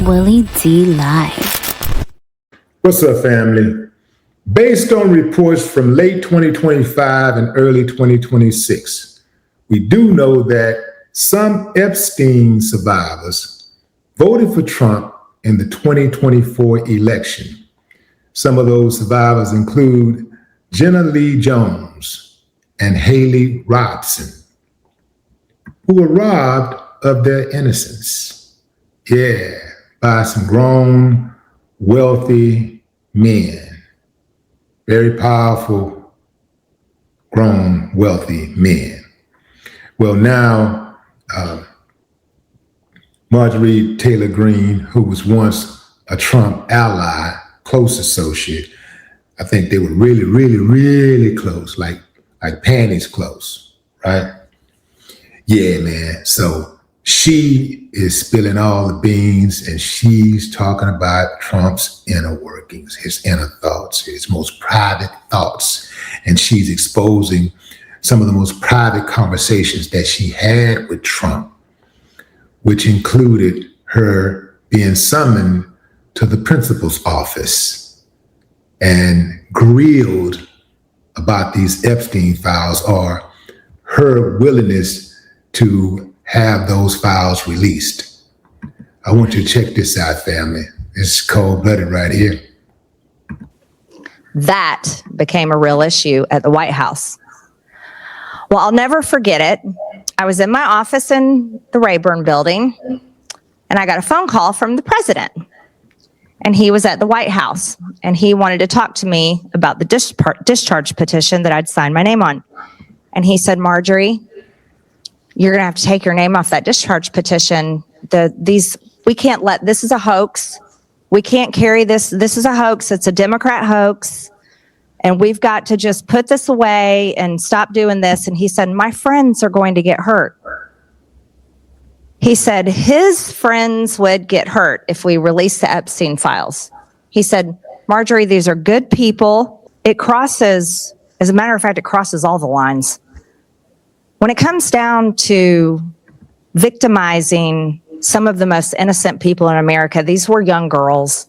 Willie D Live. What's up, family? Based on reports from late 2025 and early 2026, we do know that some Epstein survivors voted for Trump in the 2024 election. Some of those survivors include Jenna Lee Jones and Haley Robson, who were robbed of their innocence. Yeah, by some grown, wealthy men. Very powerful, grown, wealthy men. Well, now, Marjorie Taylor Greene, who was once a Trump ally, close associate, I think they were really, really, really close, like panties close, right? Yeah, man. So she is spilling all the beans, and she's talking about Trump's inner workings, his inner thoughts, his most private thoughts. And she's exposing some of the most private conversations that she had with Trump, which included her being summoned to the principal's office and grilled about these Epstein files, or her willingness to have those files released. I want you to check this out, family. It's cold-blooded right here. That became a real issue at the White House. Well, I'll never forget it. I was in my office in the Rayburn building, and I got a phone call from the president. And he was at the White House, and he wanted to talk to me about the discharge petition that I'd signed my name on. And he said, Marjorie, you're going to have to take your name off that discharge petition. We can't let, this is a hoax. We can't carry this. This is a hoax. It's a Democrat hoax. And we've got to just put this away and stop doing this. And he said, my friends are going to get hurt. He said his friends would get hurt if we release the Epstein files. He said, Marjorie, these are good people. It crosses, as a matter of fact, it crosses all the lines. When it comes down to victimizing some of the most innocent people in America, these were young girls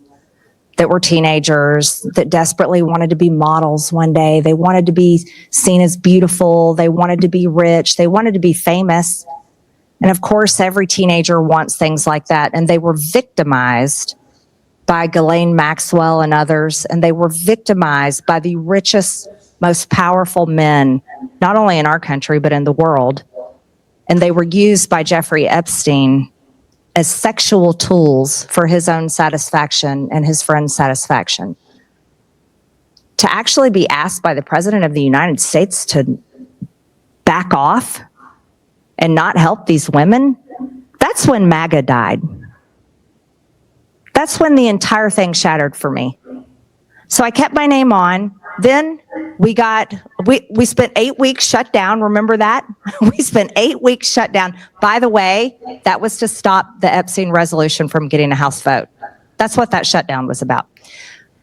that were teenagers that desperately wanted to be models one day. They wanted to be seen as beautiful. They wanted to be rich. They wanted to be famous. And of course, every teenager wants things like that. And they were victimized by Ghislaine Maxwell and others. And they were victimized by the richest, most powerful men, not only in our country, but in the world. And they were used by Jeffrey Epstein as sexual tools for his own satisfaction and his friends' satisfaction. To actually be asked by the President of the United States to back off and not help these women, that's when MAGA died. That's when the entire thing shattered for me. So I kept my name on. Then we spent 8 weeks shut down. Remember that? We spent 8 weeks shut down. By the way, that was to stop the Epstein resolution from getting a House vote. That's what that shutdown was about.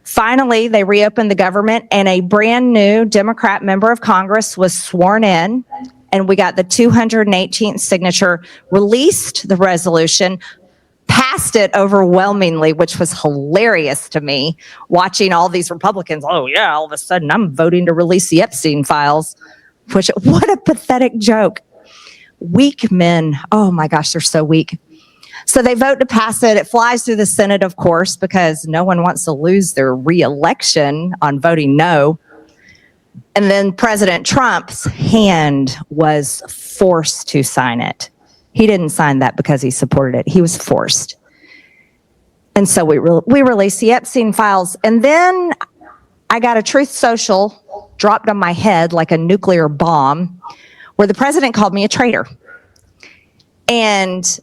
Finally, they reopened the government, and a brand new Democrat member of Congress was sworn in, and we got the 218th signature, released the resolution, passed it overwhelmingly, which was hilarious to me, watching all these Republicans, oh yeah, all of a sudden I'm voting to release the Epstein files. What a pathetic joke. Weak men, oh my gosh, they're so weak. So they vote to pass it. It flies through the Senate, of course, because no one wants to lose their re-election on voting no. And then President Trump's hand was forced to sign it. He didn't sign that because he supported it. He was forced. And so we released the Epstein files. And then I got a Truth Social dropped on my head like a nuclear bomb, where the president called me a traitor. And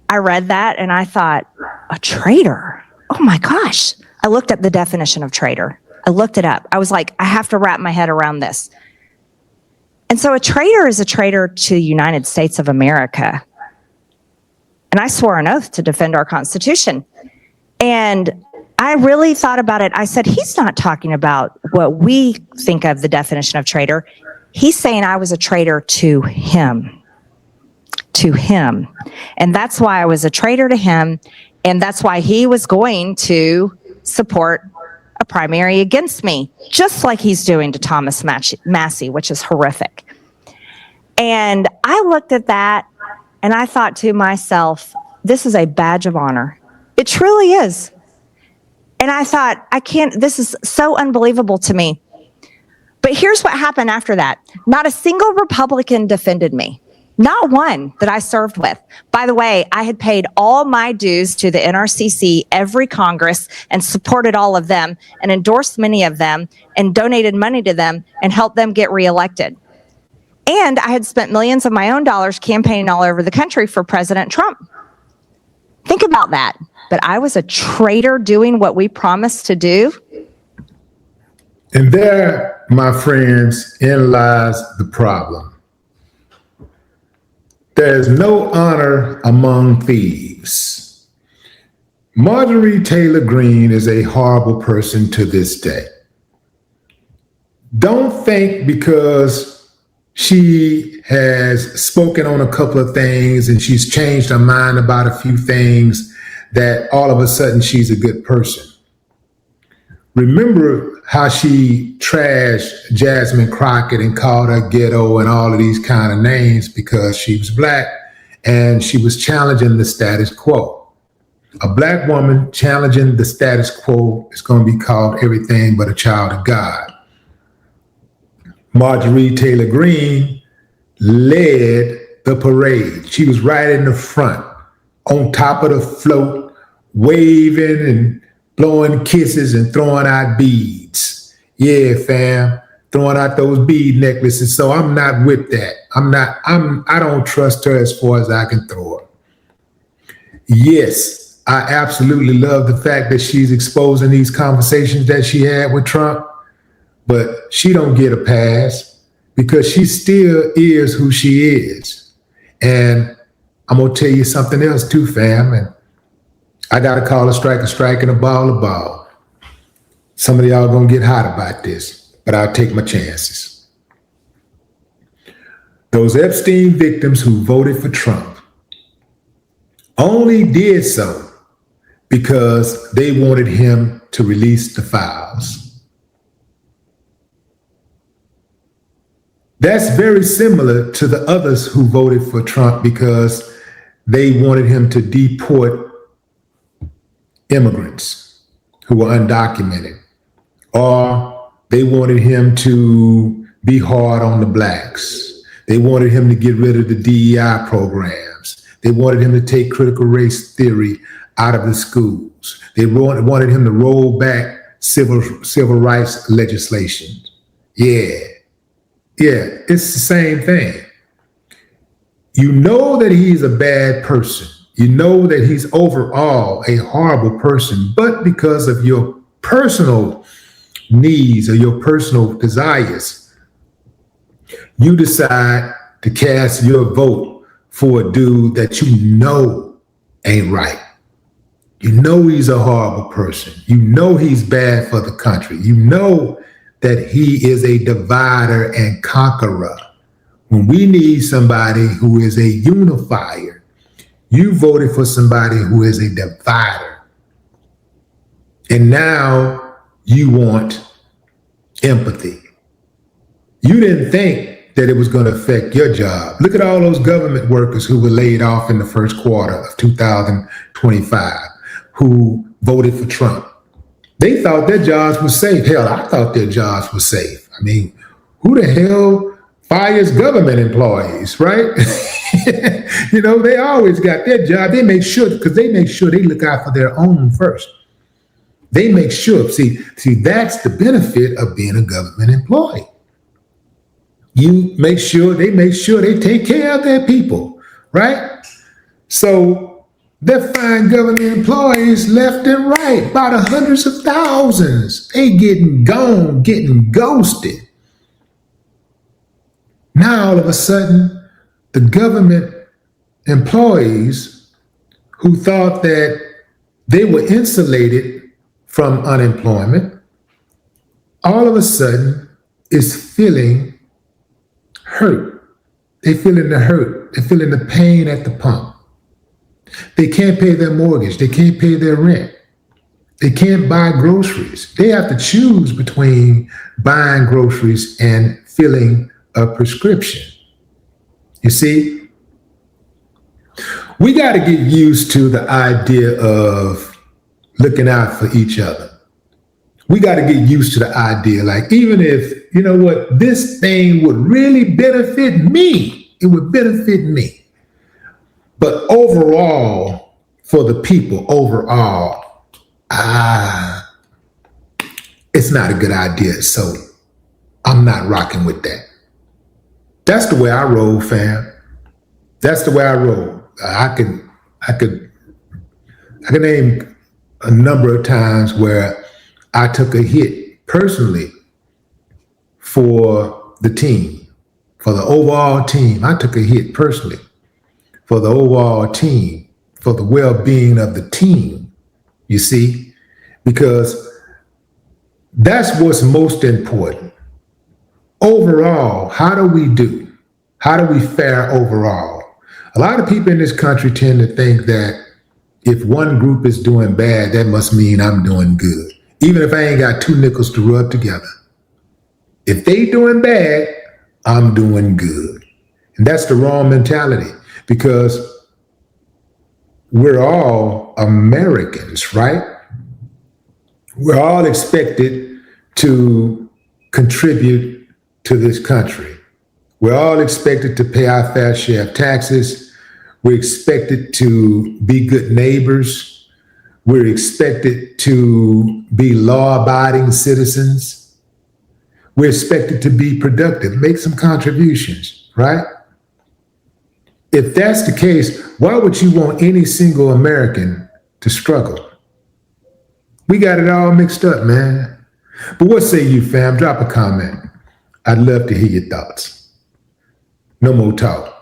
I read that and I thought, a traitor? Oh my gosh. I looked up the definition of traitor. I looked it up. I was like, I have to wrap my head around this. And so a traitor is a traitor to the United States of America. And I swore an oath to defend our Constitution. And I really thought about it. I said, he's not talking about what we think of the definition of traitor. He's saying I was a traitor to him. To him. And that's why I was a traitor to him. And that's why he was going to support a primary against me, just like he's doing to Thomas Massey, which is horrific. And I looked at that and I thought to myself, this is a badge of honor. It truly is. And I thought, this is so unbelievable to me. But here's what happened after that. Not a single Republican defended me. Not one that I served with. By the way, I had paid all my dues to the NRCC every Congress and supported all of them and endorsed many of them and donated money to them and helped them get reelected. And I had spent millions of my own dollars campaigning all over the country for President Trump. Think about that. But I was a traitor doing what we promised to do. And there, my friends, in lies the problem. There's no honor among thieves. Marjorie Taylor Greene is a horrible person to this day. Don't think because she has spoken on a couple of things and she's changed her mind about a few things that all of a sudden she's a good person. Remember how she trashed Jasmine Crockett and called her ghetto and all of these kind of names because she was black and she was challenging the status quo. A black woman challenging the status quo is going to be called everything but a child of God. Marjorie Taylor Greene led the parade. She was right in the front, on top of the float, waving and blowing kisses and throwing out beads. Yeah, fam, throwing out those bead necklaces. So I'm not with that. I don't trust her as far as I can throw her. Yes, I absolutely love the fact that she's exposing these conversations that she had with Trump, but she don't get a pass because she still is who she is. And I'm gonna tell you something else too, fam, and I got to call a strike and a ball. Some of y'all going to get hot about this, but I'll take my chances. Those Epstein victims who voted for Trump only did so because they wanted him to release the files. That's very similar to the others who voted for Trump because they wanted him to deport immigrants who were undocumented, or they wanted him to be hard on the blacks. They wanted him to get rid of the DEI programs. They wanted him to take critical race theory out of the schools. They wanted him to roll back civil rights legislation. Yeah, it's the same thing. You know that he's a bad person. You know that he's overall a horrible person, but because of your personal needs or your personal desires, you decide to cast your vote for a dude that you know ain't right. You know he's a horrible person. You know he's bad for the country. You know that he is a divider and conqueror. When we need somebody who is a unifier, you voted for somebody who is a divider. And now you want empathy. You didn't think that it was going to affect your job. Look at all those government workers who were laid off in the first quarter of 2025 who voted for Trump. They thought their jobs were safe. Hell, I thought their jobs were safe. I mean, who the hell fires government employees, right? You know, they always got their job. They make sure, because they make sure they look out for their own first. They make sure, see, that's the benefit of being a government employee. They make sure they take care of their people, right? So they're fine government employees left and right by the hundreds of thousands. They getting gone, getting ghosted. Now, all of a sudden, the government employees who thought that they were insulated from unemployment, all of a sudden is feeling hurt. They're feeling the hurt. They're feeling the pain at the pump. They can't pay their mortgage. They can't pay their rent. They can't buy groceries. They have to choose between buying groceries and filling a prescription. You see, we got to get used to the idea of looking out for each other. We got to get used to the idea, like, even if, you know what, this thing would really benefit me, it would benefit me. But overall, for the people, overall, it's not a good idea. So I'm not rocking with that. That's the way I roll, fam. That's the way I roll. I could name a number of times where I took a hit personally for the team, for the overall team. I took a hit personally for the overall team, for the well-being of the team, you see, because that's what's most important. Overall, how do we do? How do we fare overall? A lot of people in this country tend to think that if one group is doing bad, that must mean I'm doing good, even if I ain't got two nickels to rub together. If they doing bad, I'm doing good. And that's the wrong mentality, because we're all Americans, right? We're all expected to contribute to this country. We're all expected to pay our fair share of taxes. We're expected to be good neighbors. We're expected to be law-abiding citizens. We're expected to be productive, make some contributions, right? If that's the case, why would you want any single American to struggle? We got it all mixed up, man. But what say you, fam? Drop a comment. I'd love to hear your thoughts. No more talk.